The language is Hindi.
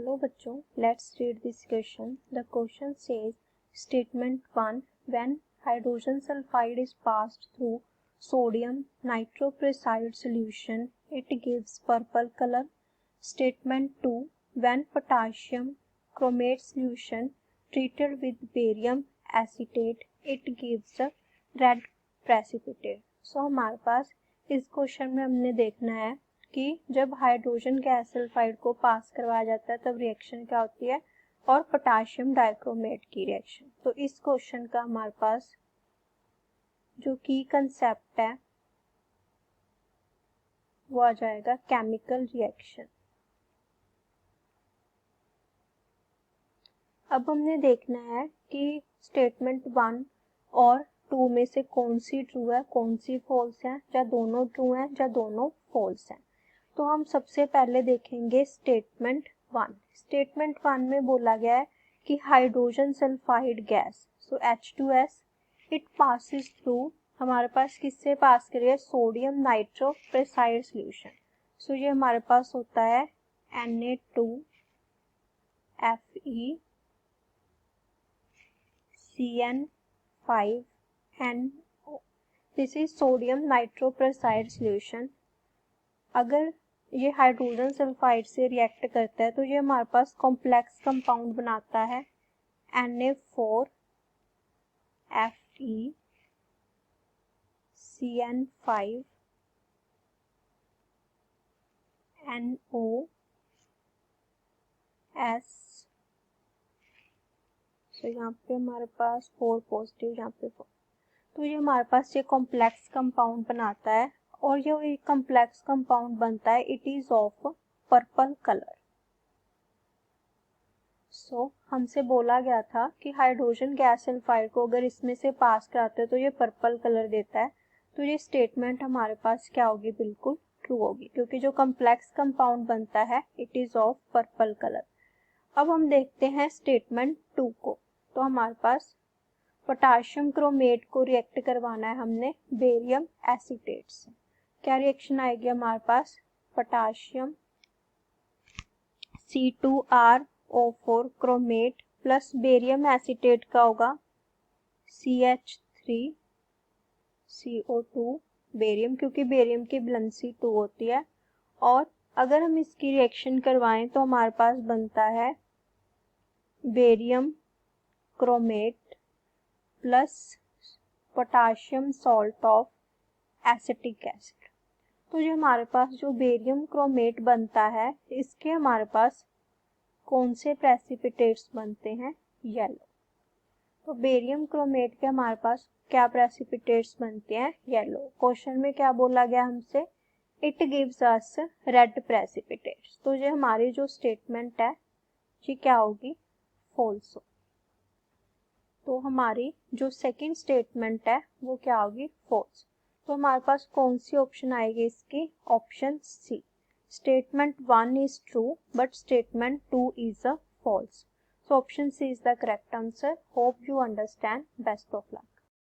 हेलो बच्चों, let's read this question. The question says statement 1 when hydrogen sulphide is passed through sodium nitroprusside solution it gives purple colour. Statement 2 when potassium chromate solution treated with barium acetate it gives red precipitate. So हमारे पास इस क्वेश्चन में हमने देखना है कि जब हाइड्रोजन गैस सल्फाइड को पास करवाया जाता है तब रिएक्शन क्या होती है और पोटेशियम डाइक्रोमेट की रिएक्शन. तो इस क्वेश्चन का हमारे पास जो की कंसेप्ट है वो आ जाएगा केमिकल रिएक्शन. अब हमने देखना है कि स्टेटमेंट 1 और 2 में से कौन सी ट्रू है कौन सी फॉल्स है, या दोनों ट्रू है या दोनों फॉल्स हैं. तो हम सबसे पहले देखेंगे स्टेटमेंट 1. स्टेटमेंट 1 में बोला गया है कि hydrogen sulphide gas so H2S it passes through, हमारे पास किससे पास कर रही है, सोडियम नाइट्रोप्रेसाइड सॉल्यूशन. सो ये हमारे पास होता है Na2FeCN5NO. This is sodium nitroprusside solution. अगर ये हाइड्रोजन सल्फाइड से रिएक्ट करता है तो ये हमारे पास कॉम्प्लेक्स कंपाउंड बनाता है Na4FeCN5NOS. तो यहाँ पे हमारे पास 4 पॉजिटिव, यहाँ पे 4. तो ये हमारे पास ये कॉम्प्लेक्स कंपाउंड बनाता है और ये कॉम्प्लेक्स कंपाउंड बनता है it is of purple colour. So हमसे बोला गया था कि हाइड्रोजन गैस सल्फाइड को अगर इसमें से पास कराते हैं तो ये पर्पल कलर देता है. तो ये स्टेटमेंट हमारे पास क्या होगी, बिल्कुल ट्रू होगी, क्योंकि जो कॉम्प्लेक्स कंपाउंड बनता है it is of purple colour. अब हम देखते हैं स्टेटमेंट 2 को. तो हमारे पास पोटेशियम क्रोमेट को रिएक्ट करवाना है हमने बेरियम एसीटेट से. क्या रिएक्शन आएगी हमारे पास, potassium C2RO4 chromate plus barium acetate का होगा CH3CO2 बेरियम, क्योंकि बेरियम की वैलेंसी 2 होती है. और अगर हम इसकी रिएक्शन करवाएं तो हमारे पास बनता है barium chromate plus potassium salt of acetic acid. तो जो हमारे पास जो बेरियम क्रोमेट बनता है इसके हमारे पास कौन से प्रेसिपिटेट्स बनते हैं, येलो. तो बेरियम क्रोमेट के हमारे पास क्या प्रेसिपिटेट्स बनते हैं, येलो. क्वेश्चन में क्या बोला गया हमसे, it gives us red precipitates. तो ये हमारी जो स्टेटमेंट है ये क्या होगी, फॉल्स. तो हमारी जो सेकंड स्टेटमेंट है वो क्या होगी, फॉल्स. तो हमारे पास कौन सी ऑप्शन आएगी इसकी, option C. Statement 1 is true but statement 2 is a false. So option C is the correct answer. Hope you understand. Best of luck.